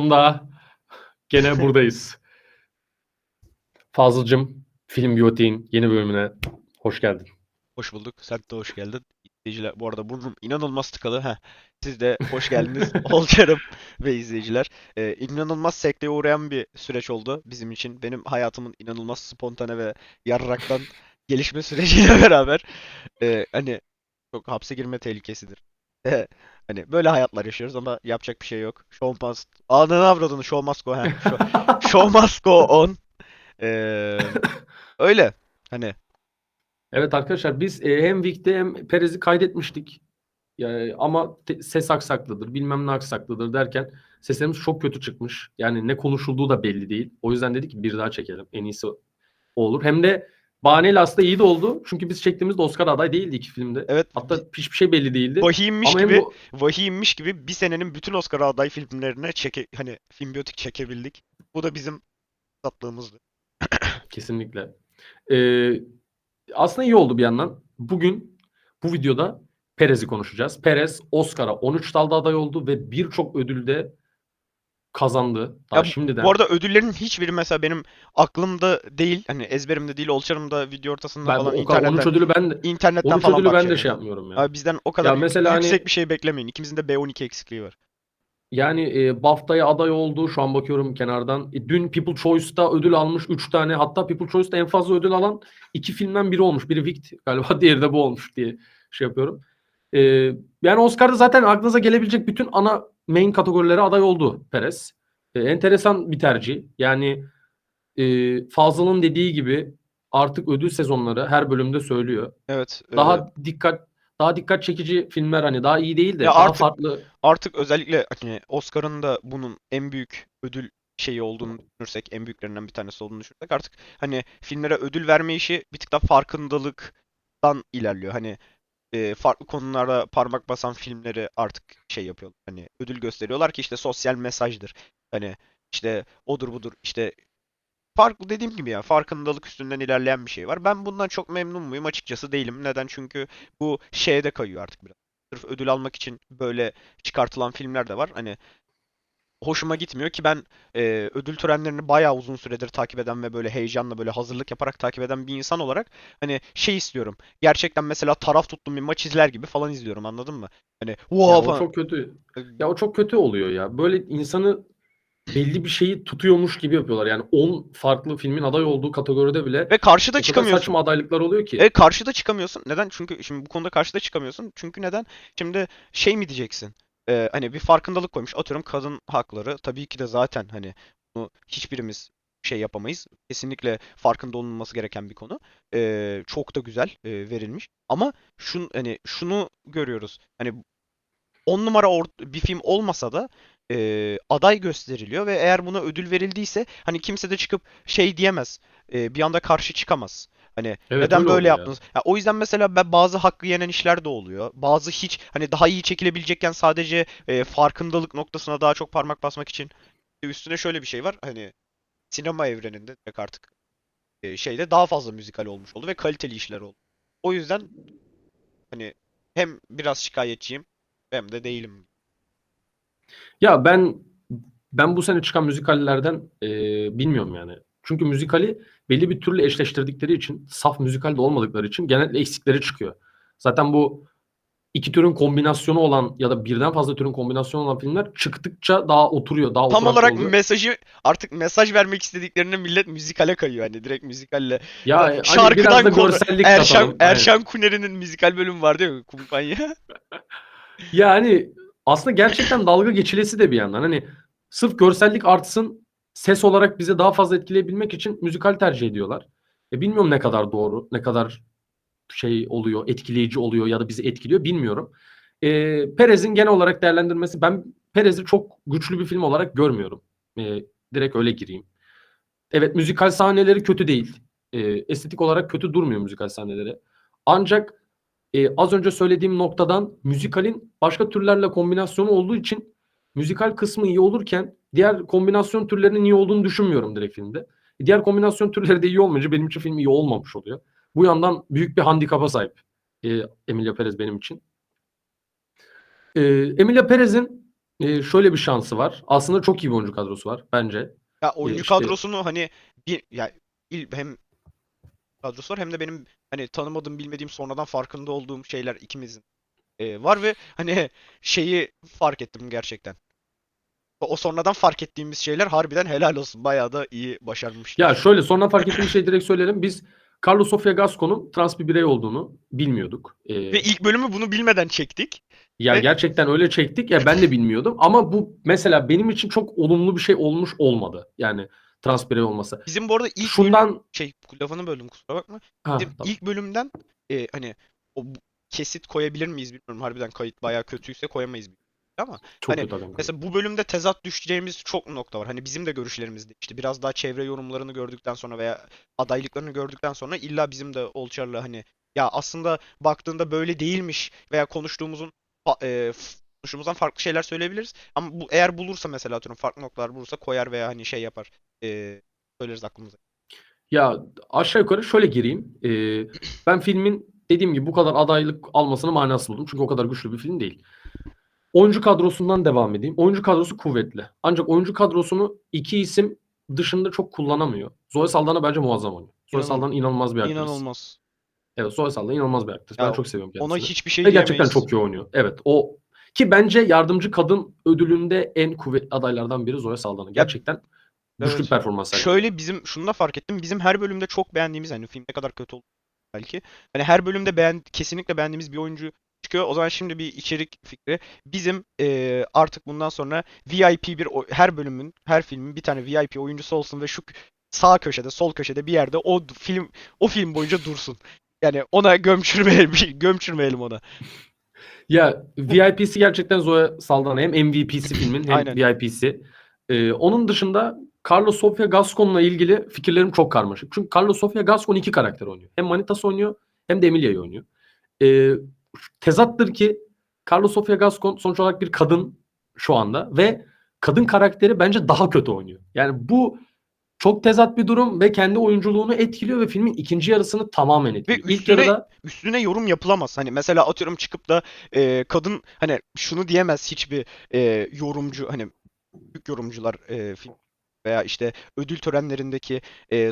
Sonunda gene buradayız. Fazıl'cım, Film Biyotik'in yeni bölümüne hoş geldin. Hoş bulduk. Sen de hoş geldin. İzleyiciler, bu arada burnum inanılmaz tıkalı. Siz de hoş geldiniz. Olcarım ve izleyiciler. İnanılmaz sekteye uğrayan bir süreç oldu bizim için. Benim hayatımın inanılmaz spontane ve yarraktan gelişme süreciyle beraber hani çok hapse girme tehlikesidir. Hani böyle hayatlar yaşıyoruz ama yapacak bir şey yok. Show must... Ananı avradını show must go. Show must go on. Ee, öyle. Hani Evet arkadaşlar biz hem Vic'te hem Perez'i kaydetmiştik. Yani, ama ses aksaklıdır, bilmem ne aksaklıdır derken seslerimiz çok kötü çıkmış. Yani ne konuşulduğu da belli değil. O yüzden dedik ki bir daha çekelim. En iyisi o olur. Hem de bahaneyle aslında iyi de oldu. Çünkü biz çektiğimizde Oscar aday değildi iki filmde. evet, Hatta hiçbir şey belli değildi. vahiymiş Ama hem gibi bu vahiymiş gibi bir senenin bütün Oscar aday filmlerine hani Filmbiyotik çekebildik. Bu da bizim tatlığımızdı. kesinlikle. E, Aslında iyi oldu bir yandan. Bugün bu videoda Perez'i konuşacağız. Perez Oscar'a 13 dalda aday oldu ve birçok ödülde kazandı. Daha Ya bu şimdiden. arada ödüllerin hiçbiri mesela benim aklımda değil, hani ezberimde değil, Olçarımda video ortasında Ben falan o kadar 13 ödülü ben de internetten 13 falan ödülü ben de bakacağım şey yani. yapmıyorum ya. Abi bizden o kadar Ya mesela yüksek hani bir şey beklemeyin. İkimizin de B12 eksikliği var. yani BAFTA'ya aday oldu. Şu an bakıyorum kenardan. Dün People Choice'da ödül almış 3 tane. Hatta People Choice'da en fazla ödül alan 2 filmden biri olmuş. Biri Wicked galiba, diğeri de bu olmuş diye şey yapıyorum. E, Yani Oscar'da zaten aklınıza gelebilecek bütün ana main kategorilere aday oldu Perez. Enteresan bir tercih. Yani Fazıl'ın dediği gibi artık ödül sezonları her bölümde söylüyor. Evet. Daha dikkat çekici filmler, hani daha iyi değil Ya de daha farklı. artık özellikle hani Oscar'ın da bunun en büyük ödül şeyi olduğunu düşünürsek, en büyüklerinden bir tanesi olduğunu düşünürsek, artık hani filmlere ödül verme işi bir tık daha farkındalıktan ilerliyor. Hani farklı konulara parmak basan filmleri artık şey yapıyorlar. Hani ödül gösteriyorlar ki işte sosyal mesajdır. Hani işte odur budur, işte farklı, dediğim gibi ya, farkındalık üstünden ilerleyen bir şey var. Ben bundan çok memnun muyum? Açıkçası değilim. Neden? Çünkü bu şeye de kayıyor artık biraz. Sırf ödül almak için böyle çıkartılan filmler de var. Hani hoşuma gitmiyor ki ben ödül törenlerini bayağı uzun süredir takip eden ve böyle heyecanla, böyle hazırlık yaparak takip eden bir insan olarak hani şey istiyorum. Gerçekten mesela taraf tuttuğum bir maç izler gibi falan izliyorum, anladın mı? Hani Ya wow o falan. çok kötü. Ya o çok kötü oluyor ya. Böyle insanı belli bir şeyi tutuyormuş gibi yapıyorlar. Yani 10 farklı filmin aday olduğu kategoride bile Ve karşıda o kadar çıkamıyorsun. saçma adaylıklar oluyor ki. Karşıda çıkamıyorsun. Neden? Çünkü şimdi bu konuda karşıda çıkamıyorsun. Çünkü neden? Şimdi şey mi diyeceksin? Hani bir farkındalık koymuş. Atıyorum, kadın hakları. Tabii ki de zaten hani bunu hiçbirimiz şey yapamayız. Kesinlikle farkında olunması gereken bir konu. Çok da güzel verilmiş. Ama hani şunu görüyoruz. Hani 10 numara bir film olmasa da aday gösteriliyor ve eğer buna ödül verildiyse hani kimse de çıkıp şey diyemez. Bir anda karşı çıkamaz. Hani Evet, neden öyle böyle oluyor ya. yaptınız? Ya, o yüzden mesela ben bazı hakkı yenen işler de oluyor. Bazı hiç hani daha iyi çekilebilecekken sadece farkındalık noktasına daha çok parmak basmak için üstüne şöyle bir şey var. Hani sinema evreninde direkt artık şeyde daha fazla müzikal olmuş oldu ve kaliteli işler oldu. O yüzden hani hem biraz şikayetçiyim hem de değilim. Ya ben bu sene çıkan müzikallerden bilmiyorum yani. Çünkü müzikali belli bir türlü eşleştirdikleri için, saf müzikal de olmadıkları için genellikle eksikleri çıkıyor. Zaten bu iki türün kombinasyonu olan ya da birden fazla türün kombinasyonu olan filmler çıktıkça daha oturuyor, daha Tam oturaklı olarak oluyor. artık mesaj vermek istediklerinde millet müzikale kayıyor, hani direkt müzikalle. Ya hani biraz Şarkıdan da konu görsellik katalım. Aynen. Erşan Kuneri'nin müzikal bölümü var değil mi? Kumpanya. Yani aslında gerçekten dalga geçilesi de bir yandan. Hani sırf görsellik artsın, ses olarak bize daha fazla etkileyebilmek için müzikal tercih ediyorlar. Bilmiyorum ne kadar doğru, ne kadar şey oluyor, etkileyici oluyor ya da bizi etkiliyor bilmiyorum. Perez'in genel olarak değerlendirmesi, ben Perez'i çok güçlü bir film olarak görmüyorum. Direkt öyle gireyim. Evet, müzikal sahneleri kötü değil. Estetik olarak kötü durmuyor müzikal sahneleri. Ancak az önce söylediğim noktadan müzikalin başka türlerle kombinasyonu olduğu için müzikal kısmı iyi olurken diğer kombinasyon türlerinin iyi olduğunu düşünmüyorum direkt filmde. Diğer kombinasyon türleri de iyi olmayınca benim için film iyi olmamış oluyor. Bu yandan büyük bir handikapa sahip Emilia Perez benim için. E, Emilia Perez'in Şöyle bir şansı var. Aslında çok iyi bir oyuncu kadrosu var bence. Ya oyuncu İşte kadrosunu hani hem kadrosu var hem de benim hani tanımadığım, bilmediğim, sonradan farkında olduğum şeyler ikimizin var ve hani şeyi fark ettim gerçekten. O sonradan fark ettiğimiz şeyler harbiden helal olsun. Bayağı da iyi ya başarmışlar. şöyle sonradan fark ettiğim şey direkt söyleyelim. Biz Carlos Sofia Gascon'un trans bir birey olduğunu bilmiyorduk. Ve ilk bölümü bunu bilmeden çektik. Ya Ve gerçekten öyle çektik ya ben de bilmiyordum ama bu mesela benim için çok olumlu bir şey olmuş olmadı. Yani trans birey olması. bizim bu arada ilk bölüm Şundan lafını böldüm, kusura bakma. ha Bizim tamam. ilk bölümden hani kesit koyabilir miyiz bilmiyorum. Harbiden kayıt bayağı kötüyse koyamayız bilmiyorum. Ama Çok hani kötü adam kayıp. mesela bu bölümde tezat düşeceğimiz çok nokta var. Hani bizim de görüşlerimiz değişti. Biraz daha çevre yorumlarını gördükten sonra veya adaylıklarını gördükten sonra illa bizim de Olçar'la hani ya aslında baktığında böyle değilmiş veya konuştuğumuzdan farklı şeyler söyleyebiliriz. Ama bu eğer bulursa, mesela atıyorum farklı noktalar bulursa koyar veya hani şey yapar. Söyleriz aklımıza. Ya aşağı yukarı şöyle gireyim. Ben filmin dediğim gibi bu kadar adaylık almasını manasız buldum. Çünkü o kadar güçlü bir film değil. Oyuncu kadrosundan devam edeyim. Oyuncu kadrosu kuvvetli. Ancak oyuncu kadrosunu iki isim dışında çok kullanamıyor. Zoe Saldana bence muazzam oynuyor. Zoe İnanın Saldana inanılmaz bir aktris. inanılmaz. Evet, Zoe Saldana inanılmaz bir aktris. Ben Ya çok seviyorum ona kendisini. hiçbir şey Ve gerçekten diyemeyiz. çok iyi oynuyor. Evet, o ki bence yardımcı kadın ödülünde en kuvvetli adaylardan biri Zoe Saldana. Ya Gerçekten güçlü bir evet. performans sergiliyor. Şöyle bizim şunu da fark ettim. Bizim her bölümde çok beğendiğimiz, hani film ne kadar kötü oldu belki. Hani her bölümde kesinlikle beğendiğimiz bir oyuncu çıkıyor. O zaman şimdi bir içerik fikri. Bizim artık bundan sonra VIP her bölümün, her filmin bir tane VIP oyuncusu olsun ve şu sağ köşede, sol köşede bir yerde o film boyunca dursun. Yani ona gömçürmeyelim ona. Ya Bu VIP'si gerçekten Zoe Saldana. Hem MVP'si filmin hem aynen. VIP'si. Onun dışında Carlos Sofia Gascon'la ilgili fikirlerim çok karmaşık. Çünkü Carlos Sofia Gascon iki karakter oynuyor. Hem Manitas oynuyor hem de Emilia'yı oynuyor. Ee, Tezattır ki Carlos Sofia Gascon sonuç olarak bir kadın şu anda ve kadın karakteri bence daha kötü oynuyor. Yani bu çok tezat bir durum ve kendi oyunculuğunu etkiliyor ve filmin ikinci yarısını tamamen Ve etkiliyor. İlk üstüne yarıda üstüne yorum yapılamaz. Hani mesela atıyorum çıkıp da kadın hani şunu diyemez hiçbir yorumcu, hani büyük yorumcular, film veya işte ödül törenlerindeki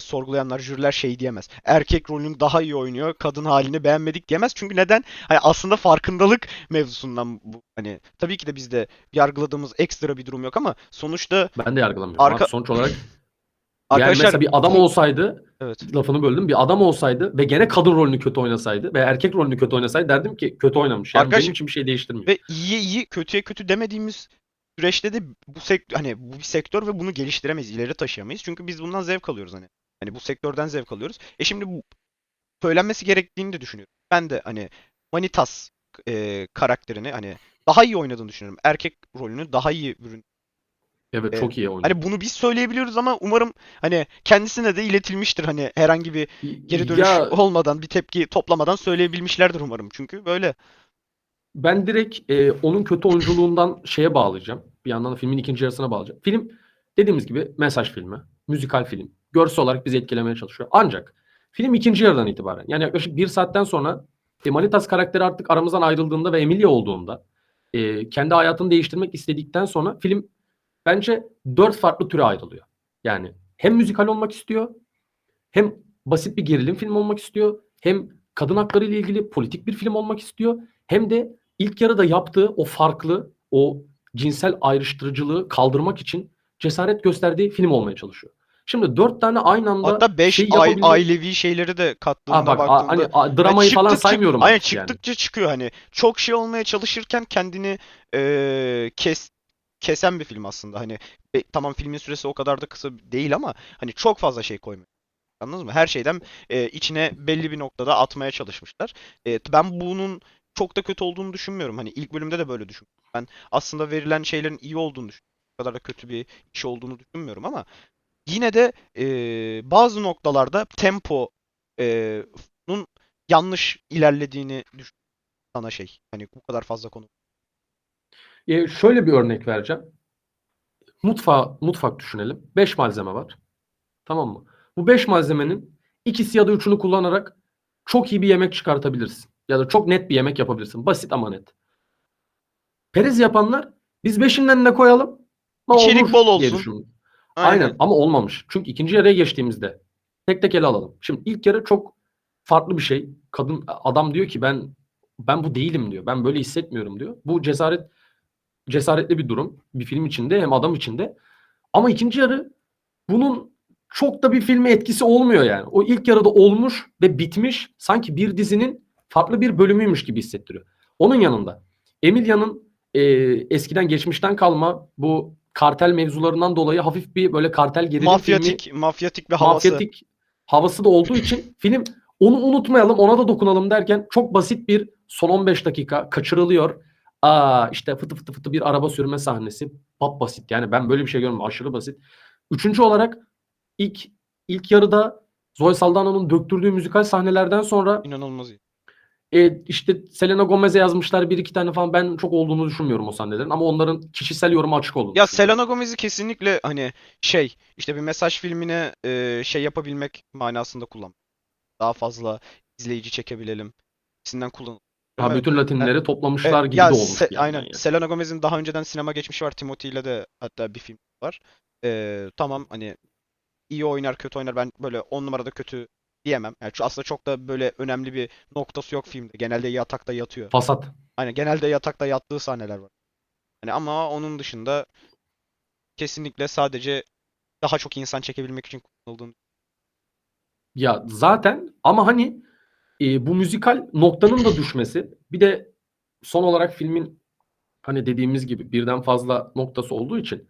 sorgulayanlar, jüriler şey diyemez. Erkek rolünü daha iyi oynuyor, kadın halini beğenmedik diyemez. Çünkü neden? Hani aslında farkındalık mevzusundan bu. Hani tabii ki de bizde yargıladığımız ekstra bir durum yok ama sonuçta ben de yargılamıyorum abi. arka Sonuç olarak yani arkadaşlar mesela bir adam bu olsaydı, evet. lafını böldüm, bir adam olsaydı ve gene kadın rolünü kötü oynasaydı ve erkek rolünü kötü oynasaydı derdim ki kötü oynamış. Yani benim Arkadaşlar için bir şey değiştirmiyor. ve iyiye iyi, kötüye kötü demediğimiz süreçte de bu bir sektör ve bunu geliştiremeyiz, ileri taşıyamayız. Çünkü biz bundan zevk alıyoruz hani. Hani bu sektörden zevk alıyoruz. Şimdi bu söylenmesi gerektiğini de düşünüyorum. Ben de hani Manitas karakterini hani daha iyi oynadığını düşünüyorum. Erkek rolünü daha iyi bürün. Evet, çok iyi oynuyor. Hani bunu biz söyleyebiliyoruz ama umarım hani kendisine de iletilmiştir. Hani herhangi bir geri dönüş Ya olmadan, bir tepki toplamadan söyleyebilmişlerdir umarım. Çünkü böyle. ben direkt onun kötü oyunculuğundan şeye bağlayacağım. Bir yandan da filmin ikinci yarısına bağlayacağım. Film dediğimiz gibi mesaj filmi, müzikal film. Görsel olarak bizi etkilemeye çalışıyor. Ancak film ikinci yarıdan itibaren yani yaklaşık bir saatten sonra Manitas karakteri artık aramızdan ayrıldığında ve Emilia olduğunda kendi hayatını değiştirmek istedikten sonra film bence dört farklı türe ayrılıyor. Yani hem müzikal olmak istiyor, hem basit bir gerilim film olmak istiyor, hem kadın hakları ile ilgili politik bir film olmak istiyor, hem de ilk yarıda yaptığı o farklı, o cinsel ayrıştırıcılığı kaldırmak için cesaret gösterdiği film olmaya çalışıyor. Şimdi dört tane aynı anda Hatta 5 şey yapabilmek... ailevi şeyleri de Aa kattığında bak hani baktığında yani dramayı falan saymıyorum aynen artık yani. çıktıkça çıkıyor hani çok şey olmaya çalışırken kendini kesen bir film aslında hani tamam filmin süresi o kadar da kısa değil ama hani çok fazla şey koymuyor. Anladınız mı? Her şeyden içine belli bir noktada atmaya çalışmışlar. Ben bunun çok da kötü olduğunu düşünmüyorum. Hani ilk bölümde de böyle düşünüyorum. Ben aslında verilen şeylerin iyi olduğunu düşünüyorum. O kadar da kötü bir iş olduğunu düşünmüyorum ama yine de bazı noktalarda temponun yanlış ilerlediğini düşün sana şey. Hani bu kadar fazla konu. Şöyle bir örnek vereceğim. Mutfak düşünelim. 5 malzeme var. Tamam mı? Bu 5 malzemenin ikisi ya da üçünü kullanarak çok iyi bir yemek çıkartabilirsin. Ya da çok net bir yemek yapabilirsin. Basit ama net. Perez yapanlar Biz beşinden de koyalım. Ama İçerik olur bol diye olsun. düşündüm. Aynen Aynen. ama olmamış. Çünkü ikinci yarıya geçtiğimizde tek tek ele alalım. Şimdi ilk yarı çok farklı bir şey. Adam diyor ki ben bu değilim diyor. Ben böyle hissetmiyorum diyor. Bu cesaretli bir durum. Bir film içinde hem adam içinde. Ama ikinci yarı bunun çok da bir filme etkisi olmuyor yani. O ilk yarıda olmuş ve bitmiş sanki bir dizinin farklı bir bölümüymüş gibi hissettiriyor. Onun yanında Emilia'nın eskiden geçmişten kalma bu kartel mevzularından dolayı hafif bir böyle kartel gerilim filmi Mafyatik bir havası. mafyatik havası da olduğu için film onu unutmayalım ona da dokunalım derken çok basit bir son 15 dakika kaçırılıyor. İşte fıtı fıtı fıtı bir araba sürme sahnesi. Pap basit yani ben böyle bir şey görmedim aşırı basit. Üçüncü olarak ilk ilk yarıda Zoe Saldano'nun döktürdüğü müzikal sahnelerden sonra İnanılmaz iyi. işte Selena Gomez'e yazmışlar bir iki tane falan ben çok olduğunu düşünmüyorum o sahnelerin ama onların kişisel yoruma açık olduğunu Ya düşünüyorum. Selena Gomez'i kesinlikle hani işte bir mesaj filmine şey yapabilmek manasında kullan. Daha fazla izleyici çekebilelim. İkisinden kullanılıyor. Ha, Evet. bütün E, Latinleri toplamışlar gibi de olmuş bir yandan Aynen. yani. Selena Gomez'in daha önceden sinema geçmişi var. Timothy ile de hatta bir film var. Tamam hani iyi oynar kötü oynar ben böyle 10 numarada kötü diyemem. Yani aslında çok da böyle önemli bir noktası yok filmde. Genelde yatakta yatıyor. Fasat. Hani genelde yatakta yattığı sahneler var. Hani ama onun dışında kesinlikle sadece daha çok insan çekebilmek için kullanıldığını. Ya zaten ama hani bu müzikal noktanın da düşmesi bir de son olarak filmin hani dediğimiz gibi birden fazla noktası olduğu için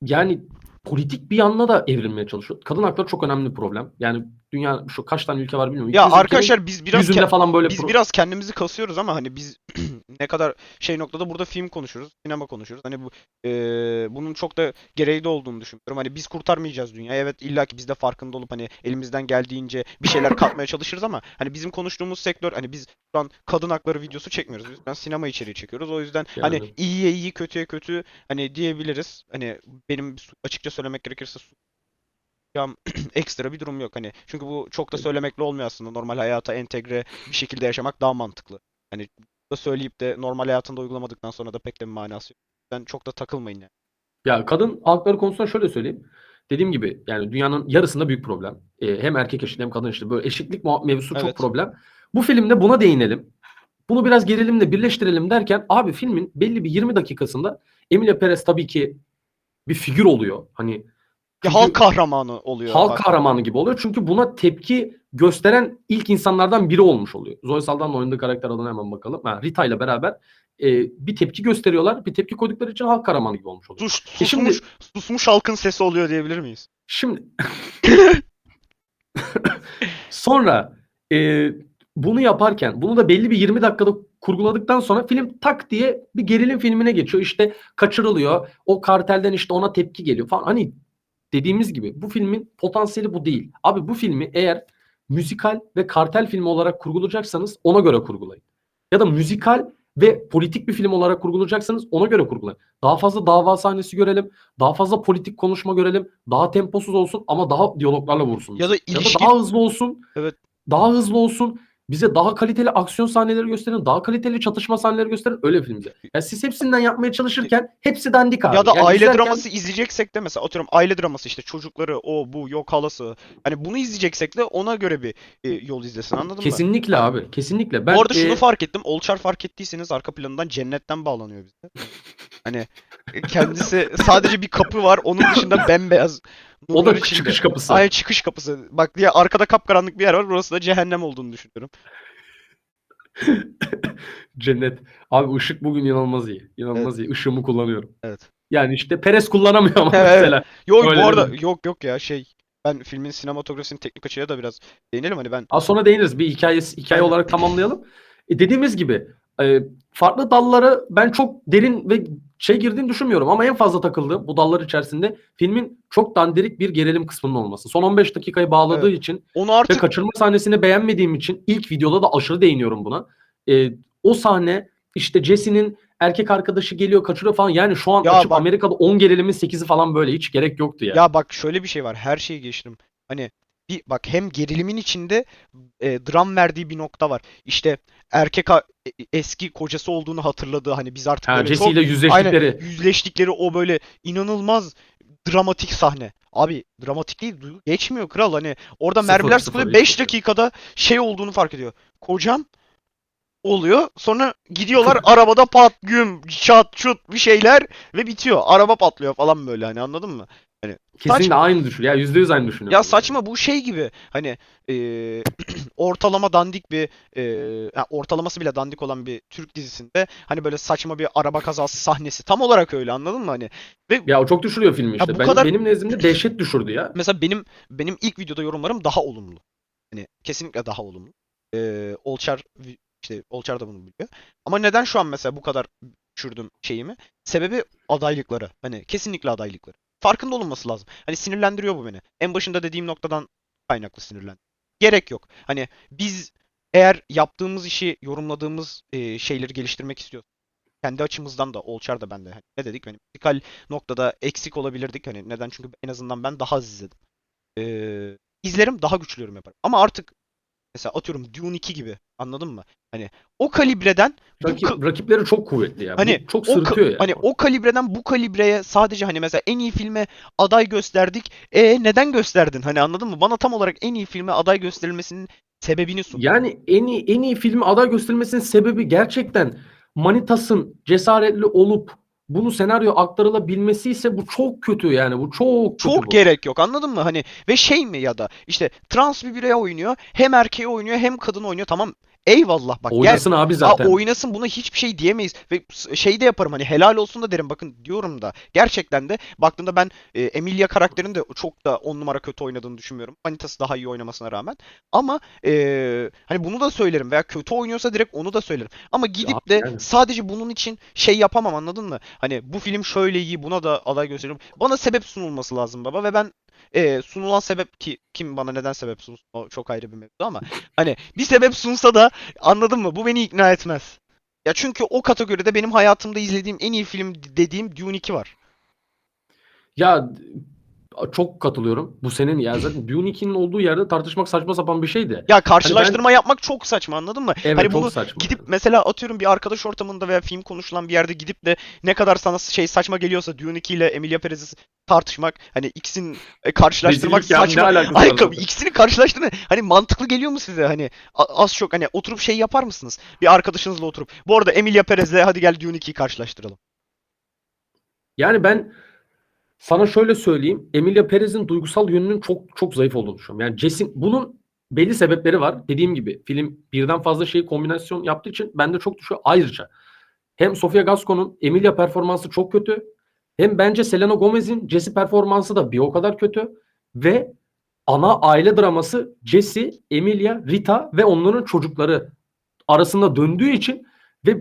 yani politik bir yanına da evrilmeye çalışıyor. Kadın hakları çok önemli bir problem. Yani dünya şu kaç tane ülke var bilmiyorum. Ya 200 ülkenin arkadaşlar yüzünde falan böyle biz biraz kendimizi kasıyoruz ama hani biz ne kadar şey noktada burada film konuşuruz, sinema konuşuyoruz. Hani bunun çok da gereği de olduğunu düşünüyorum. Hani biz kurtarmayacağız dünyayı. Evet illa ki biz de farkında olup hani elimizden geldiğince bir şeyler katmaya çalışırız ama hani bizim konuştuğumuz sektör hani biz şu an kadın hakları videosu çekmiyoruz. Biz şu an sinema içeriği çekiyoruz. O yüzden hani yani iyiye iyi, kötüye kötü hani diyebiliriz. Hani benim açıkça söylemek gerekirse ekstra bir durum yok hani. Çünkü bu çok da söylemekle olmuyor aslında. Normal hayata entegre bir şekilde yaşamak daha mantıklı. Hani da söyleyip de normal hayatında uygulamadıktan sonra da pek de bir manası yok. Ben çok da takılmayın yani. ya kadın hakları konusunda şöyle söyleyeyim. Dediğim gibi yani dünyanın yarısında büyük problem. Hem erkek eşitliği hem kadın eşitliği. Böyle eşitlik mevzusu çok Evet. problem. Bu filmde buna değinelim. Bunu biraz gerilimle birleştirelim derken abi filmin belli bir 20 dakikasında Emilia Perez tabii ki bir figür oluyor. Hani Ya halk çünkü kahramanı oluyor halk hatta. kahramanı gibi oluyor. Çünkü buna tepki gösteren ilk insanlardan biri olmuş oluyor. Zoe Saldano'nun oynadığı karakter adına hemen bakalım. Rita ile beraber bir tepki gösteriyorlar. Bir tepki koydukları için halk kahramanı gibi olmuş oluyor. Susmuş, Şimdi susmuş halkın sesi oluyor diyebilir miyiz? şimdi sonra e, bunu yaparken bunu da belli bir 20 dakikada kurguladıktan sonra film tak diye bir gerilim filmine geçiyor. İşte kaçırılıyor. O kartelden işte ona tepki geliyor falan. Hani dediğimiz gibi bu filmin potansiyeli bu değil. Abi bu filmi eğer müzikal ve kartel filmi olarak kurgulayacaksanız ona göre kurgulayın. Ya da müzikal ve politik bir film olarak kurgulayacaksanız ona göre kurgulayın. Daha fazla dava sahnesi görelim. Daha fazla politik konuşma görelim. Daha temposuz olsun ama daha diyaloglarla vursun Ya bizi. da Ya da ilişki daha hızlı olsun. evet. Daha hızlı olsun. Bize daha kaliteli aksiyon sahneleri gösterin. Daha kaliteli çatışma sahneleri gösterin. Öyle filmimize. Ya siz hepsinden yapmaya çalışırken hepsi dandik Ya abi. da Yani aile izlerken draması izleyeceksek de mesela atıyorum aile draması işte çocukları o bu yok halası. Hani bunu izleyeceksek de ona göre bir yol izlesin anladın mı? kesinlikle Ha, abi. Kesinlikle. bu Ben arada şunu fark ettim. Olçar fark ettiyseniz arka planından cennetten bağlanıyor bize. Hani kendisi sadece bir kapı var. Onun dışında bembeyaz o nurlar da içinde. çıkış kapısı. Ay çıkış kapısı. Bak diye arkada kapkaranlık bir yer var. Burası da cehennem olduğunu düşünüyorum. Cennet. Abi ışık bugün inanılmaz iyi. Evet. İnanılmaz iyi. Işığımı kullanıyorum. Evet. Yani işte Perez kullanamıyor ama Evet. mesela. Yok bu Öyle değil arada mi? yok ya ben filmin sinematografisinin teknik açıya da biraz değinelim hani ben Az sonra değiniriz. Bir hikaye aynen. olarak tamamlayalım. Dediğimiz gibi e, farklı dallara ben çok derin ve girdiğini düşünmüyorum ama en fazla takıldığım bu dallar içerisinde filmin çok dandirik bir gerilim kısmının olması. Son 15 dakikayı bağladığı Evet. için Onu ve artık kaçırma sahnesini beğenmediğim için ilk videoda da aşırı değiniyorum buna. E, O sahne işte Jesse'nin erkek arkadaşı geliyor kaçırıyor falan. Yani şu an ya açıp bak Amerika'da 10 gerilimin 8'i falan böyle hiç gerek yoktu yani. ya bak şöyle bir şey var. Her şeyi geçtim. Hani bak hem gerilimin içinde dram verdiği bir nokta var. İşte eski kocası olduğunu hatırladığı, hani biz artık Ha, böyle Jesse çok ile aynen yüzleştikleri. yüzleştikleri o böyle inanılmaz dramatik sahne. Abi dramatik değil, duygu geçmiyor kral, hani orada Sıfır mermiler sıfır sıkılıyor, hiç 5 yok. dakikada şey olduğunu fark ediyor. Kocam oluyor. Sonra gidiyorlar arabada pat güm çat çut bir şeyler ve bitiyor. Araba patlıyor falan böyle, hani anladın mı? Hani Kesinlikle aynı düşün. Ya %100 aynı ya düşünüyorum yani. saçma, bu şey gibi hani ortalama dandik bir ortalaması bile dandik olan bir Türk dizisinde hani böyle saçma bir araba kazası sahnesi, tam olarak öyle, anladın mı hani? Ve Ya o çok düşürüyor filmi ya işte. bu kadar, Benim nezdimde dehşet düşürdü ya. mesela benim ilk videoda yorumlarım daha olumlu. Hani kesinlikle daha olumlu. İşte Olçar da bunu biliyor. Ama neden şu an mesela bu kadar düşürdüm şeyimi? Sebebi adaylıkları. Hani kesinlikle adaylıkları. Farkında olunması lazım. Hani sinirlendiriyor bu beni. En başında dediğim noktadan kaynaklı sinirlen. Gerek yok. Hani biz eğer yaptığımız işi, yorumladığımız şeyleri geliştirmek istiyorsak, kendi açımızdan da Olçar da ben de, hani ne dedik? Hani müzikal noktada eksik olabilirdik. Hani neden? Çünkü en azından ben daha az izledim. İzlerim, daha güçlü yorum yaparım. Ama artık mesela atıyorum Dune 2 gibi, anladın mı? Hani o kalibreden Rakipleri çok kuvvetli ya. hani Bu çok sırıtıyor yani. hani o kalibreden bu kalibreye sadece hani mesela en iyi filme aday gösterdik. Neden gösterdin? Hani anladın mı? Bana tam olarak en iyi filme aday gösterilmesinin sebebini sun. Yani en iyi filmi aday gösterilmesinin sebebi gerçekten Manitas'ın cesaretli olup bunu senaryo aktarılabilmesi ise bu çok kötü yani. Bu çok kötü Çok bu. gerek yok, anladın mı? Hani ve şey mi, ya da işte trans bir birey oynuyor. Hem erkeği oynuyor hem kadın oynuyor. Tamam. Eyvallah, bak gel. Oynasın abi zaten. Oynasın, buna hiçbir şey diyemeyiz. Ve şey de yaparım, hani helal olsun da derim, bakın diyorum da. Gerçekten de baktığımda ben Emilia karakterinin de çok da 10 numara kötü oynadığını düşünmüyorum. Manitası daha iyi oynamasına rağmen. Ama hani bunu da söylerim, veya kötü oynuyorsa direkt onu da söylerim. Ama gidip Abi de yani. sadece bunun için şey yapamam, anladın mı? Hani bu film şöyle iyi, buna da aday gösteriyorum. Bana sebep sunulması lazım baba, ve ben sunulan sebep, ki kim bana neden sebep sunsun o çok ayrı bir mevzu, ama hani bir sebep sunsa da, anladın mı, bu beni ikna etmez. Ya çünkü o kategoride benim hayatımda izlediğim en iyi film dediğim Dune 2 var. Ya çok katılıyorum. Bu senin ya zaten Dune 2'nin olduğu yerde tartışmak saçma sapan bir şey de. Ya Hani ben karşılaştırma yapmak çok saçma, anladın mı? evet Hani çok bunu saçma gidip yani. mesela atıyorum bir arkadaş ortamında veya film konuşulan bir yerde gidip de ne kadar sana şey saçma geliyorsa Dune 2 ile Emilia Perez'i tartışmak, hani ikisini karşılaştırmak Rezillik ya, ne saçma. alakası Ay var zaten. ikisini karşılaştırmak hani mantıklı geliyor mu size? Hani az çok hani oturup şey yapar mısınız? Bir arkadaşınızla oturup. Bu arada Emilia Perez'le hadi gel Dune 2'yi karşılaştıralım. Yani ben sana şöyle söyleyeyim. Emilia Perez'in duygusal yönünün çok çok zayıf olduğunu düşünüyorum. Yani bunun belli sebepleri var. Dediğim gibi film birden fazla şeyi kombinasyon yaptığı için bende çok düşüyor. Ayrıca hem Sofia Gasco'nun Emilia performansı çok kötü. Hem bence Selena Gomez'in Jesse performansı da bir o kadar kötü. Ve ana aile draması Jesse, Emilia, Rita ve onların çocukları arasında döndüğü için ve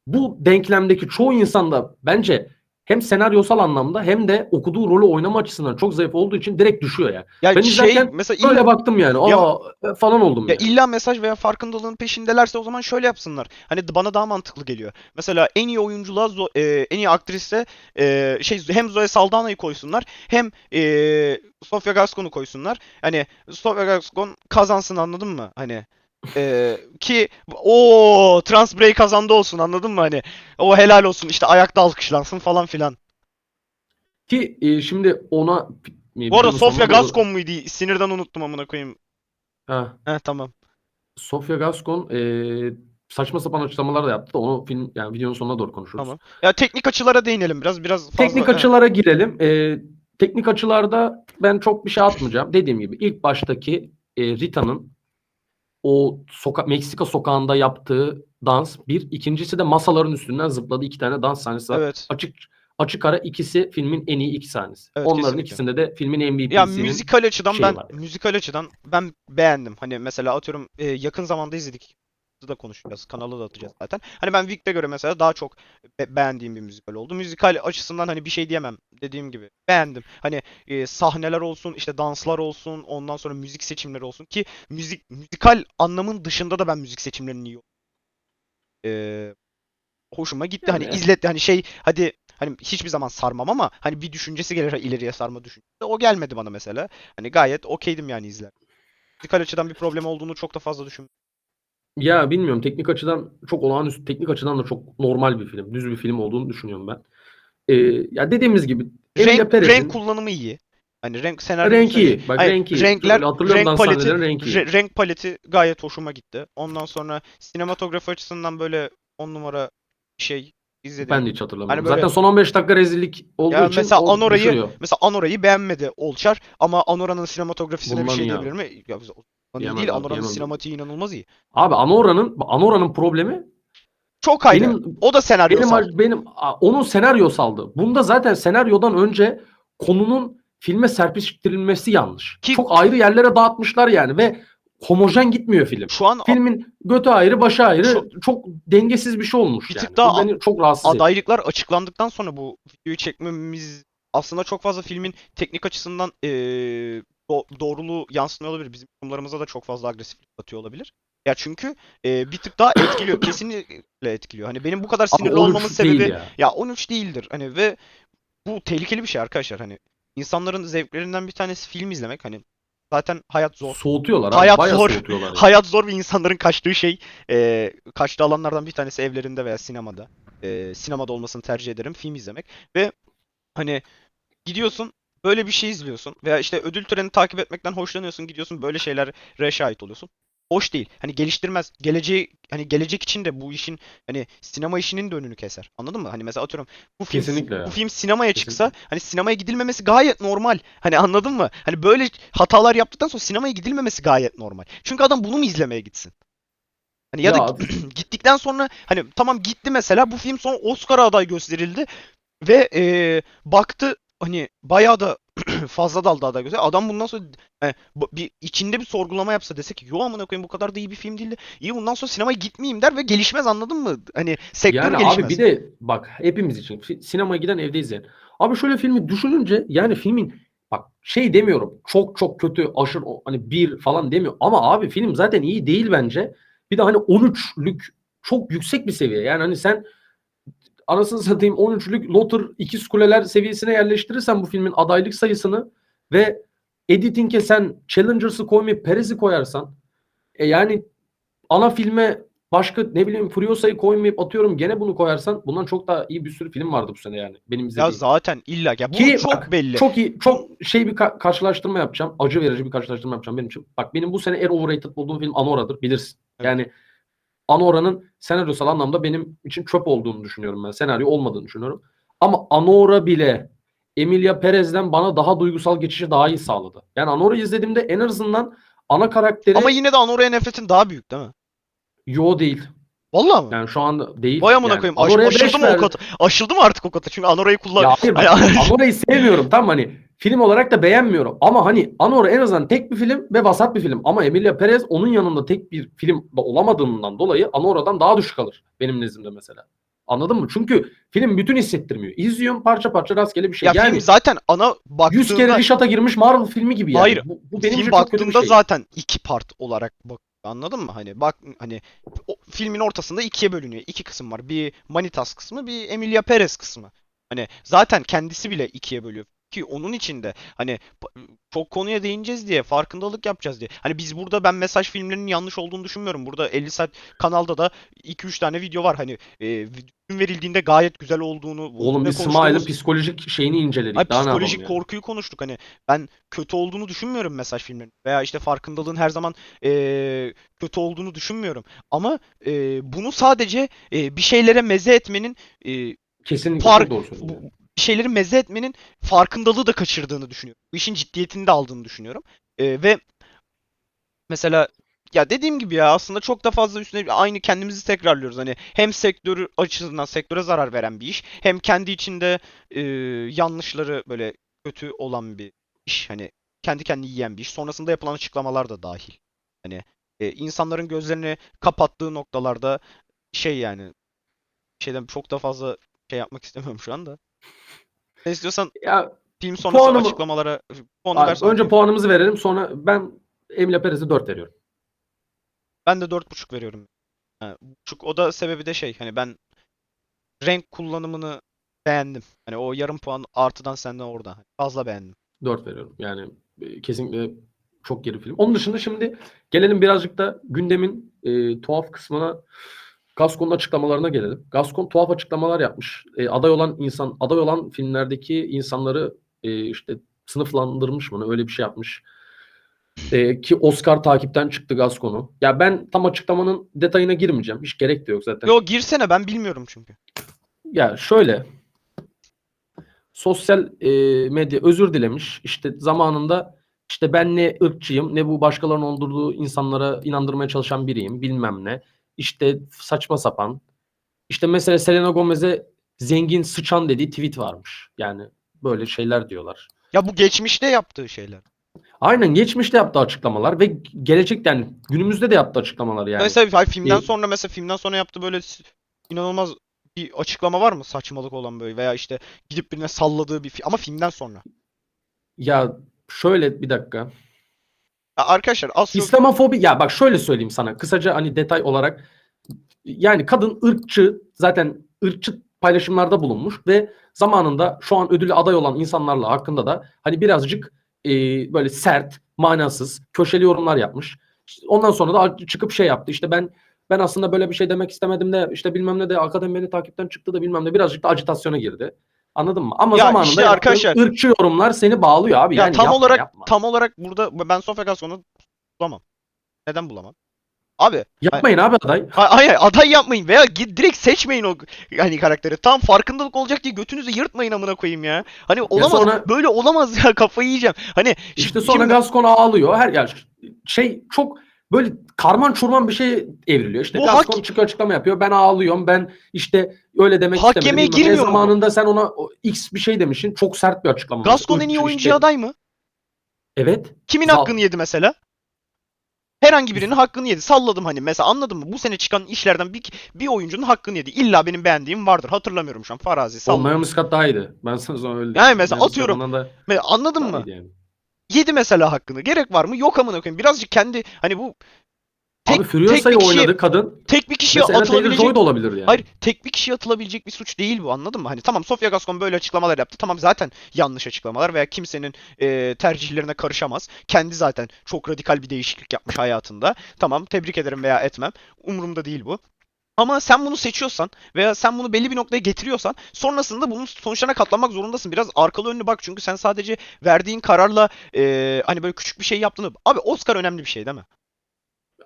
bu denklemdeki çoğu insanda bence hem senaryosal anlamda hem de okuduğu rolü oynama açısından çok zayıf olduğu için direkt düşüyor yani. Ya Ben şey izlerken mesela böyle baktım yani. ya Falan oldum Ya yani. illa mesaj veya farkındalığın peşindelerse o zaman şöyle yapsınlar. Hani bana daha mantıklı geliyor. Mesela en iyi oyunculuğa, en iyi aktrise hem Zoe Saldana'yı koysunlar, hem Sofia Gascon'u koysunlar. Hani Sofia Gascon kazansın, anladın mı? Hani ki o Trans Birey kazandı olsun, anladın mı? Hani o helal olsun, işte ayakta alkışlansın falan filan. Ki şimdi ona Bu arada videonun Sofia sonuna doğru Gascon muydu? Sinirden unuttum, amına koyayım. ha, Tamam. Sofia Gascon saçma sapan açıklamalar da yaptı da onu film yani videonun sonuna doğru konuşuruz. Tamam. Ya teknik açılara değinelim biraz Teknik fazla. açılara girelim. Teknik açılarda ben çok bir şey atmayacağım. Dediğim gibi ilk baştaki Rita'nın o Meksika sokağında yaptığı dans bir. İkincisi de masaların üstünden zıpladığı iki tane dans sahnesi var. Evet. Açık ara ikisi filmin en iyi iki sahnesi. Evet, Onların kesinlikle. ikisinde de filmin Ya MVP'sinin şeyi var yani. müzikal açıdan ben beğendim. Hani mesela atıyorum yakın zamanda izledik. Da konuşacağız. Kanala da atacağız zaten. Hani ben Vic'te göre mesela daha çok beğendiğim bir müzikal oldu. Müzikal açısından hani bir şey diyemem. Dediğim gibi beğendim. Hani sahneler olsun, işte danslar olsun, ondan sonra müzik seçimleri olsun, ki müzikal anlamın dışında da ben müzik seçimlerinin iyi e, hoşuma gitti. Hani Yani izletti, hani şey, hadi hani hiçbir zaman sarmam ama hani bir düşüncesi gelir ileriye sarma düşüncesi. O gelmedi bana mesela. Hani gayet okeydim yani izler. Müzikal açıdan bir problem olduğunu çok da fazla düşünmüyorum. Ya bilmiyorum, teknik açıdan çok olağanüstü, teknik açıdan da çok normal bir film. Düz bir film olduğunu düşünüyorum ben. Ee, Ya dediğimiz gibi Emilia Renk Perez'in kullanımı iyi. Hani renk senaryonun renk üstüne iyi. iyi. Bak Hayır, renk iyi. Öyle hatırlıyorum dans sahnelerin renk iyi. renk paleti gayet hoşuma gitti. Ondan sonra sinematografi açısından böyle 10 numara bir şey izledim. Ben de hiç Hani hatırlamıyorum. böyle Zaten son 15 dakika rezillik olduğu ya için o düşürüyor. Mesela Anora'yı beğenmedi Olçar ama Anora'nın sinematografisine bir Bundan şey iyi diyebilir abi. mi? Ya ondan iyi Diyemez değil. abi, Anora'nın diyemez. sinematiği inanılmaz iyi. Abi Anora'nın problemi Çok ayrı. benim O da senaryosal. onun senaryosaldı. Bunda zaten senaryodan önce konunun filme serpiştirilmesi yanlış. Ki Çok ayrı yerlere dağıtmışlar yani ve homojen gitmiyor film. şu an Filmin götü ayrı, başı şu ayrı. Çok dengesiz bir şey olmuş bir yani. tık daha Bu beni çok rahatsız etti. adaylıklar açıklandıktan sonra bu videoyu çekmemiz aslında çok fazla filmin teknik açısından doğruluğu yansıtmıyor olabilir. Bizim yorumlarımıza da çok fazla agresiflik atıyor olabilir. Ya çünkü bir tık daha etkiliyor. Kesinlikle etkiliyor. Hani benim bu kadar Abi sinirli olmamın 13 değil sebebi ya. ya 13 değildir. Hani ve bu tehlikeli bir şey arkadaşlar. Hani insanların zevklerinden bir tanesi film izlemek. Hani zaten hayat zor. Soğutuyorlar abi. Hayat Bayağı zor. soğutuyorlar yani. Hayat zor ve insanların kaçtığı şey kaçtığı alanlardan bir tanesi evlerinde veya sinemada. Sinemada olmasını tercih ederim. Film izlemek. Ve hani gidiyorsun böyle bir şey izliyorsun veya işte ödül törenini takip etmekten hoşlanıyorsun, gidiyorsun böyle şeylere şahit oluyorsun. Hoş değil. Hani geliştirmez. Gelecek için de bu işin hani sinema işinin de önünü keser. Anladın mı? Hani mesela atıyorum Kesinlikle bu ya. film sinemaya çıksa Kesinlikle. hani sinemaya gidilmemesi gayet normal. Hani anladın mı? Hani böyle hatalar yaptıktan sonra sinemaya gidilmemesi gayet normal. Çünkü adam bunu mu izlemeye gitsin? Hani ya da Ya gittikten sonra hani tamam gitti mesela bu film sonra Oscar'a aday gösterildi. Ve baktı hani bayağı da fazla daldı aday göze. Adam bundan sonra bir içinde bir sorgulama yapsa dese ki yo amına koyayım bu kadar da iyi bir film değildi. İyi bundan sonra sinemaya gitmeyeyim der ve gelişmez anladın mı? Hani sektör yani abi bir gelişmez. de bak, hepimiz için sinemaya giden evde izleyen. Abi şöyle filmi düşününce yani filmin, bak şey demiyorum, çok çok kötü, aşırı hani bir falan demiyor ama abi film zaten iyi değil bence. Bir de hani 13'lük çok yüksek bir seviye. Yani hani sen anasını satayım 13'lük Lotter ikiz kuleler seviyesine yerleştirirsen bu filmin adaylık sayısını ve editing'e sen Challengers'ı koymayıp Perez'i koyarsan yani ana filme başka ne bileyim Furiosa'yı koymayıp atıyorum gene bunu koyarsan bundan çok daha iyi bir sürü film vardı bu sene yani benim Ya izlediğim. zaten illa ya bu Ki çok bak belli. çok iyi, Bu çok şey bir karşılaştırma yapacağım. Acı verici bir karşılaştırma yapacağım benim için. Bak benim bu sene en overrated bulduğum film Anora'dır, bilirsin. evet. Yani Anora'nın senaryosal anlamda benim için çöp olduğunu düşünüyorum ben. Senaryo olmadığını düşünüyorum. Ama Anora bile Emilia Perez'den bana daha duygusal geçişi daha iyi sağladı. Yani Anora'yı izlediğimde en azından ana Ama karakteri yine de Anora'ya nefretin daha büyük değil mi? yo değil. Vallahi mı? Yani şu anda değil. Vay amına Yani koyayım. Anora'ya Aşıldı 5 mı o ver. kata? Aşıldı mı artık o kata? Çünkü Anora'yı kullan... Ya hayır bak. Hani... Anora'yı sevmiyorum. Tam hani film olarak da beğenmiyorum. Ama hani Anora en azından tek bir film ve vasat bir film. Ama Emilia Perez onun yanında tek bir film da olamadığından dolayı Anora'dan daha düşük kalır. Benim nezdimde mesela. Anladın mı? Çünkü film bütün hissettirmiyor. İzliyorum parça parça rastgele bir şey. Ya film Yani zaten ana 100 kere baktığında Rişat'a girmiş Marvel filmi gibi hayır. yani. Bu benim Film için çok kötü bir baktığında şey. zaten iki part olarak bak anladın mı? Hani bak hani filmin ortasında ikiye bölünüyor. İki kısım var. Bir Manitas kısmı, bir Emilia Perez kısmı. Hani zaten kendisi bile ikiye bölüyor. Ki onun içinde hani çok konuya değineceğiz diye, farkındalık yapacağız diye. Hani biz burada ben mesaj filmlerinin yanlış olduğunu düşünmüyorum. Burada 50 saat kanalda da 2-3 tane video var. Hani gün verildiğinde gayet güzel olduğunu, Oğlum üstüne biz Smile'ın konuştuğumuz psikolojik şeyini ay inceledik. Daha ne yapalım psikolojik yani? korkuyu konuştuk hani ben kötü olduğunu düşünmüyorum mesaj filmlerinin veya işte farkındalığın her zaman kötü olduğunu düşünmüyorum ama bunu sadece bir şeylere meze etmenin eee Kesinlikle fark çok doğru söyledin yani. bir şeyleri meze etmenin farkındalığı da kaçırdığını düşünüyorum. Bu işin ciddiyetini de aldığını düşünüyorum. Ve mesela ya dediğim gibi ya aslında çok da fazla üstüne aynı kendimizi tekrarlıyoruz. Hani hem sektörü açısından sektöre zarar veren bir iş hem kendi içinde e, yanlışları böyle kötü olan bir iş. Hani kendi kendini yiyen bir iş. Sonrasında yapılan açıklamalar da dahil. Hani insanların gözlerini kapattığı noktalarda şey yani şeyden çok da fazla şey yapmak istemiyorum şu anda. Ne istiyorsan Ya film sonrası puanımı açıklamalara puanını abi, versen önce okuyayım. puanımızı verelim, sonra ben Emilia Perez'e 4 veriyorum. Ben de 4,5 veriyorum. Ha, buçuk. O da sebebi de şey hani ben renk kullanımını beğendim. Hani o yarım puan artıdan senden orada. Hani fazla beğendim. 4 veriyorum. Yani kesinlikle Çok geri film. Onun dışında şimdi gelelim birazcık da gündemin tuhaf kısmına. Gascon'un açıklamalarına gelelim. Gascon tuhaf açıklamalar yapmış. Aday olan filmlerdeki insanları işte sınıflandırmış mı? Öyle bir şey yapmış. Ki Oscar takipten çıktı Gascon'u. Ya ben tam açıklamanın detayına girmeyeceğim. Hiç gerek de yok zaten. Yo, girsene, ben bilmiyorum çünkü. Ya şöyle, sosyal medya özür dilemiş. İşte zamanında işte ben ne ırkçıyım ne bu başkalarının öldürdüğü insanlara inandırmaya çalışan biriyim bilmem ne. İşte saçma sapan. İşte mesela Selena Gomez'e zengin sıçan dediği tweet varmış. Yani böyle şeyler diyorlar. Ya bu geçmişte yaptığı şeyler. Aynen geçmişte yaptığı açıklamalar ve gelecekte yani günümüzde de yaptığı açıklamalar yani. Mesela E, filmden sonra yaptığı böyle inanılmaz bir açıklama var mı, saçmalık olan böyle, veya işte gidip birine salladığı bir ama filmden sonra. Ya şöyle bir dakika. Ya arkadaşlar az çok İslamofobi ya bak şöyle söyleyeyim sana kısaca hani detay olarak yani kadın ırkçı zaten ırkçı paylaşımlarda bulunmuş ve zamanında şu an ödüle aday olan insanlarla hakkında da hani birazcık e, böyle sert, manasız, köşeli yorumlar yapmış. Ondan sonra da çıkıp şey yaptı. İşte ben aslında böyle bir şey demek istemedim de işte bilmem ne de akademi beni takipten çıktı da bilmem ne birazcık da agitasyona girdi. Anladın mı? Ama ya zamanında işte yaptığın arkadaşlar, ırkçı yorumlar seni bağlıyor abi. ya Yani tam yapma olarak yapma. tam olarak burada ben Sofya Gascon'u bulamam. Neden bulamam? Abi Yapmayın abi aday. hayır, aday yapmayın veya direkt seçmeyin o hani karakteri. Tam farkındalık olacak diye götünüzü yırtmayın amına koyayım ya. Hani Ya olamaz. sonra Böyle olamaz ya, kafayı yiyeceğim. Hani İşte sonra şimdi Gascon ağlıyor. Her ya şey çok böyle karman çurman bir şey evriliyor. İşte bu hak Gascon çıkıyor açıklama yapıyor. Ben ağlıyorum. Ben işte öyle demek hak istemedim yemeye bilmem ne. girmiyor mu bu? Zamanında sen ona X bir şey demişsin. Çok sert bir açıklama mesela. Gascon en iyi Irkçı oyuncuya işte. aday mı? Evet. Kimin Zal. hakkını yedi mesela? Herhangi birinin hakkını yedi. Salladım hani, mesela, anladın mı? Bu sene çıkan işlerden bir oyuncunun hakkını yedi. İlla benim beğendiğim vardır. Hatırlamıyorum şu an. Farazi O Naomi sallıyorum. Scott daha iyiydi. Ben sana sonra öyle Yani diyeyim. mesela Naomi Scott atıyorum. ondan da Anladın daha mı? iyiydi yani. Yedi mesela hakkını. Gerek var mı? Yok amına koyayım. Birazcık kendi hani bu Abi tek bir Furiosa'yı kişiye oynadı kadın. tek bir kişiye Mesela Taylor-Joy da atılabilecek. olabilirdi yani. Hayır, tek bir kişiye atılabilecek bir suç değil bu, anladın mı? Hani tamam, Sofia Gascon böyle açıklamalar yaptı. Tamam, zaten yanlış açıklamalar veya kimsenin tercihlerine karışamaz. Kendi zaten çok radikal bir değişiklik yapmış hayatında. Tamam, tebrik ederim veya etmem. Umurumda değil bu. Ama sen bunu seçiyorsan veya sen bunu belli bir noktaya getiriyorsan sonrasında bunun sonuçlarına katlanmak zorundasın. Biraz arkalı önlü bak, çünkü sen sadece verdiğin kararla hani böyle küçük bir şey yaptığını... Abi Oscar önemli bir şey değil mi?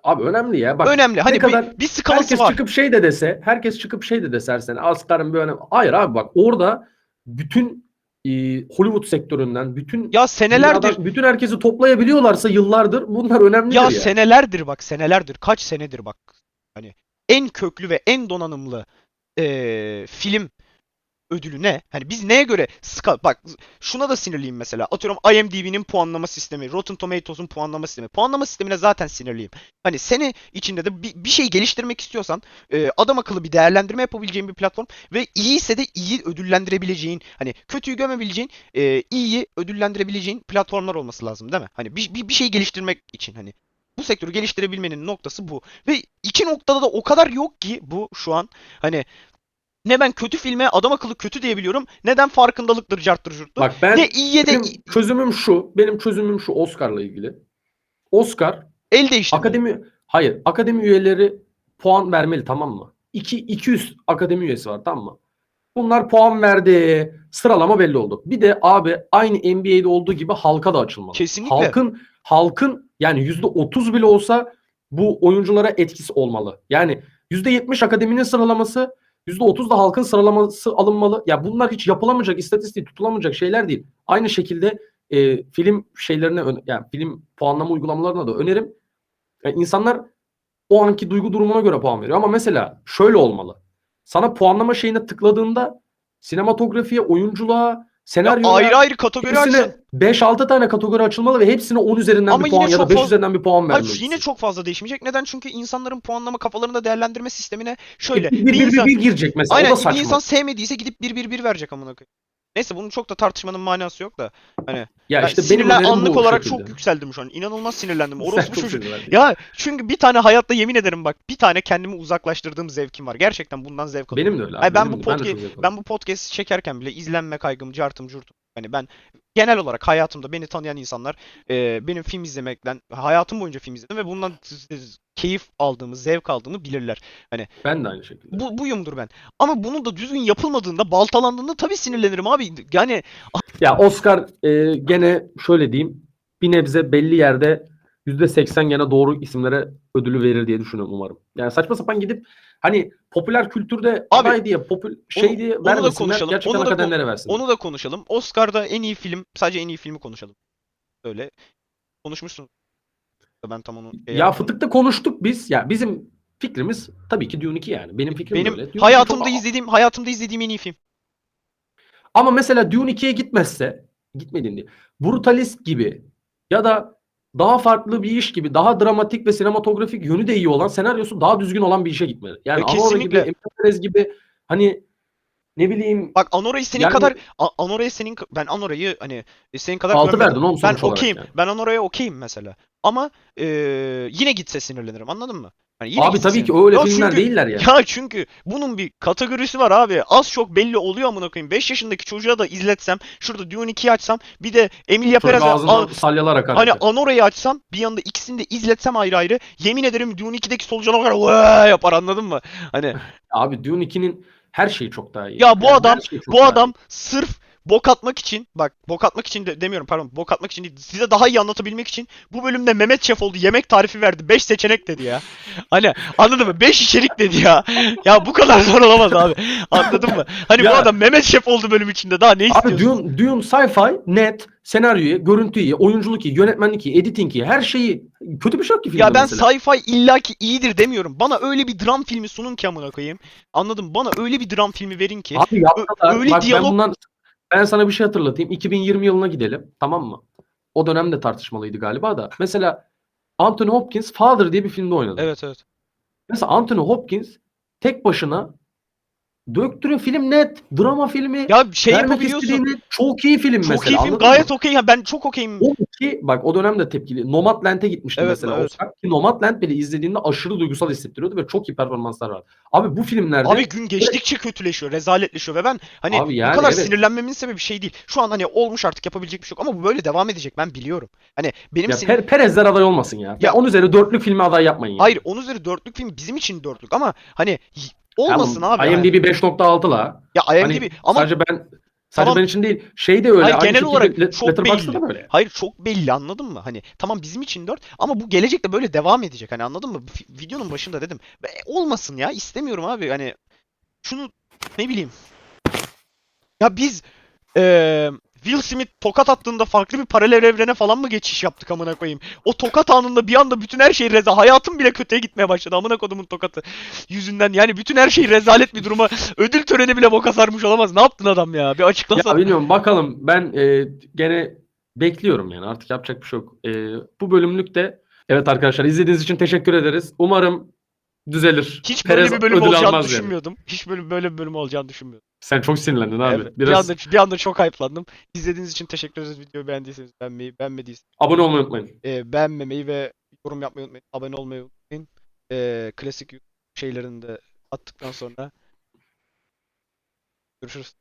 Abi önemli ya. Bak Önemli. ne Hani bir, kadar bir skalası var. herkes çıkıp şey de dese her sene Oscar'ın bir önemi. Hayır abi bak orada bütün Hollywood sektöründen, bütün Ya senelerdir dünyadan, bütün herkesi toplayabiliyorlarsa yıllardır bunlar önemlidir Ya yani. senelerdir bak, senelerdir, kaç senedir bak. Hani en köklü ve en donanımlı film ödülü ne? Hani biz neye göre bak, şuna da sinirliyim mesela. Atıyorum IMDb'nin puanlama sistemi, Rotten Tomatoes'un puanlama sistemi. Puanlama sistemine zaten sinirliyim. Hani seni içinde de bir şey geliştirmek istiyorsan adam akıllı bir değerlendirme yapabileceğin bir platform ve iyi ise de iyi ödüllendirebileceğin, hani kötüyü gömebileceğin, iyiyi ödüllendirebileceğin platformlar olması lazım değil mi? Hani bir şey geliştirmek için, hani bu sektörü geliştirebilmenin noktası bu. Ve iki noktada da o kadar yok ki bu şu an. Hani ne ben kötü filme adam akıllı kötü diyebiliyorum. Neden farkındalıktır, carttır, curttur. Bak Ne iyiye de benim çözümüm şu Oscar'la ilgili. Oscar el değiştirmeli. akademi üyeleri puan vermeli tamam mı? 200 akademi üyesi var tamam mı? Bunlar puan verdi. Sıralama belli oldu. Bir de abi aynı NBA'de olduğu gibi halka da açılmalı. Kesinlikle. Halkın yani %30 bile olsa bu oyunculara etkisi olmalı. Yani %70 akademinin sıralaması, %30 da halkın sıralaması alınmalı. Ya bunlar hiç yapılamayacak, istatistiği tutulamayacak şeyler değil. Aynı şekilde film şeylerine yani film puanlama uygulamalarına da önerim. Yani insanlar o anki duygu durumuna göre puan veriyor. Ama mesela şöyle olmalı. Sana puanlama şeyine tıkladığında sinematografiye, oyunculuğa, Ya ayrı senaryoya ayrı kategori hepsine açsın. 5-6 tane kategori açılmalı ve hepsine 10 üzerinden Ama bir yine puan ya da çok 5 fazla üzerinden bir puan Hayır, yine vermelisin. çok fazla değişmeyecek. Neden? Çünkü insanların puanlama kafalarında değerlendirme sistemine şöyle Bir, bir, bir bir, bir, insan bir girecek mesela. O da aynen bir saçma. insan sevmediyse gidip bir verecek amına koyayım. Neyse, bunun çok da tartışmanın manası yok da, hani Ya ben işte benim önerim anlık bu olarak şekilde. çok yükseldim şu an. İnanılmaz sinirlendim. Sen Orospu çok çocuğu. sinirlendin. Ya çünkü bir tane hayatta, yemin ederim bak, bir tane kendimi uzaklaştırdığım zevkim var. Gerçekten bundan zevk alıyorum. Benim de öyle Ay abi. Ben de çok zevk ben alıyorum. bu podcast çekerken bile izlenme kaygım, cartım curtum. Hani ben genel olarak hayatımda beni tanıyan insanlar benim film izlemekten hayatım boyunca film izledim ve bundan keyif aldığımı, zevk aldığımı bilirler. Hani Ben de aynı şekilde. buyumdur ben. Ama bunun da düzgün yapılmadığında, baltalandığında tabii sinirlenirim abi. Yani Ya Oscar gene şöyle diyeyim, bir nebze belli yerde %80 gene doğru isimlere ödülü verir diye düşünüyorum umarım. Yani saçma sapan gidip hani popüler kültürde abi aday diye onu şey diye onu da vermesinler. konuşalım. Gerçekten hak edenlere versinler. Onu da konuşalım. Oscar'da en iyi film, sadece en iyi filmi konuşalım. Öyle konuşmuşsun. Ben tam onu şey Ya yapmadım. Fıtık'ta konuştuk biz. Ya bizim fikrimiz tabii ki Dune 2 yani. Benim fikrim de Benim öyle. Dune 2 çok. hayatımda izlediğim en iyi film. Ama mesela Dune 2'ye gitmezse, gitmediğinde Brutalist gibi ya da daha farklı bir iş gibi, daha dramatik ve sinematografik yönü de iyi olan, senaryosu daha düzgün olan bir işe gitmeli. Yani Anora gibi, Kesinlikle. Emre Perez gibi, hani ne bileyim, Bak Anora'yı senin yani kadar ben Anora'yı hani senin kadar 6 görmedim. verdin oğlum Ben sonuç olarak okeyim. yani. Ben Anora'ya okeyim mesela. Ama yine gitse sinirlenirim. Anladın mı? Hani yine Abi gitse tabii sinir. ki öyle Ya filmler çünkü değiller yani. ya çünkü bunun bir kategorisi var abi. Az çok belli oluyor amına koyayım. 5 yaşındaki çocuğa da izletsem, şurada Dune 2'yi açsam, bir de Emilia Çocuk Perez ve ağzından salyalar akar hani eti. Anora'yı açsam, bir yanda ikisini de izletsem ayrı ayrı, yemin ederim Dune 2'deki solucan o kadar "Vaa!" yapar, anladın mı? Hani Abi Dune 2'nin her şeyi çok daha iyi. ya Yani her şey bu çok daha adam iyi. sırf bok atmak için, bak bok atmak için de demiyorum, pardon, bok atmak için değil, size daha iyi anlatabilmek için bu bölümde Mehmet Şef oldu, yemek tarifi verdi, 5 seçenek dedi ya. Hani anladın mı? 5 içerik dedi ya. Ya bu kadar zor olamaz abi. Anladın mı? Hani bu Ya adam Mehmet Şef oldu bölüm içinde, daha ne abi istiyorsun? Dune sci-fi net, senaryo iyi, görüntü iyi, oyunculuk iyi, yönetmenlik iyi, editing iyi. Her şeyi, kötü bir şey yok ki filmde Ya ben mesela. sci-fi illaki iyidir demiyorum. Bana öyle bir dram filmi sunun ki amına koyayım. Anladım. Bana öyle bir dram filmi verin ki Abi yaptılar. öyle Bak diyalog. ben sana bir şey hatırlatayım. 2020 yılına gidelim. Tamam mı? O dönemde tartışmalıydı galiba da. Mesela Anthony Hopkins Father diye bir filmde oynadı. Evet, evet. Mesela Anthony Hopkins tek başına döktürüyor, film net. Drama filmi. Ya şey Vermek istediği yapabiliyorsun. net. Çok iyi film Çok iyi mesela, film, anladın mı? gayet okey. Ya ben çok okeyim. O iki, bak o dönemde tepkili. Nomadland'e gitmişti Evet, mesela evet. Oscar. Ki Nomadland bile izlediğinde aşırı duygusal hissettiriyordu ve çok iyi performanslar vardı. Abi bu Abi filmlerde gün geçtikçe kötüleşiyor, rezaletleşiyor ve ben hani abi bu yani kadar evet. sinirlenmemin sebebi şey değil. Şu an hani olmuş, artık yapabilecek bir şey yok ama bu böyle devam edecek, ben biliyorum. Hani benim Ya sinir Perezler aday olmasın ya. Ya ya 10 üzeri dörtlük filmi aday yapmayın hayır, yani. 10 üzeri dörtlük film bizim için dörtlük ama hani olmasın Tamam, abi. IMDb 5.6 la. Ya Hani IMDb ama sadece tamam. ben için değil. Şey de öyle. Hayır, Aynı genel şekilde olarak çok Letterboxd'da belli. da böyle. Hayır, çok belli, anladın mı? Hani tamam, bizim için 4 ama bu gelecekte böyle devam edecek. Hani anladın mı? Videonun başında dedim. Olmasın ya, istemiyorum abi. Hani şunu, ne bileyim. Ya biz Will Smith tokat attığında farklı bir paralel evrene falan mı geçiş yaptık amına koyayım? O tokat anında bir anda bütün her şey hayatım bile kötüye gitmeye başladı amına kodumun tokatı yüzünden. Yani bütün her şey rezalet bir duruma, ödül töreni bile boka sarmış olamaz. Ne yaptın adam ya? Bir Ya açıklasana. bilmiyorum, bakalım. Ben gene bekliyorum yani. Artık yapacak bir şey yok. Bu bölümlük de, evet arkadaşlar, izlediğiniz için teşekkür ederiz. Umarım düzelir. Hiç böyle Perez bir bölüm ödül olacağını almaz yani. düşünmüyordum. Hiç böyle bir bölüm olacağını düşünmüyordum. Sen çok sinirlendin abi. Evet. Biraz Bir anda çok hype'landım. İzlediğiniz için teşekkür ederiz. Videoyu beğendiyseniz beğenmeyi, beğenmediyseniz abone olmayı unutmayın. beğenmemeyi ve yorum yapmayı unutmayın. Abone olmayı unutmayın. Klasik YouTube şeylerini de attıktan sonra görüşürüz.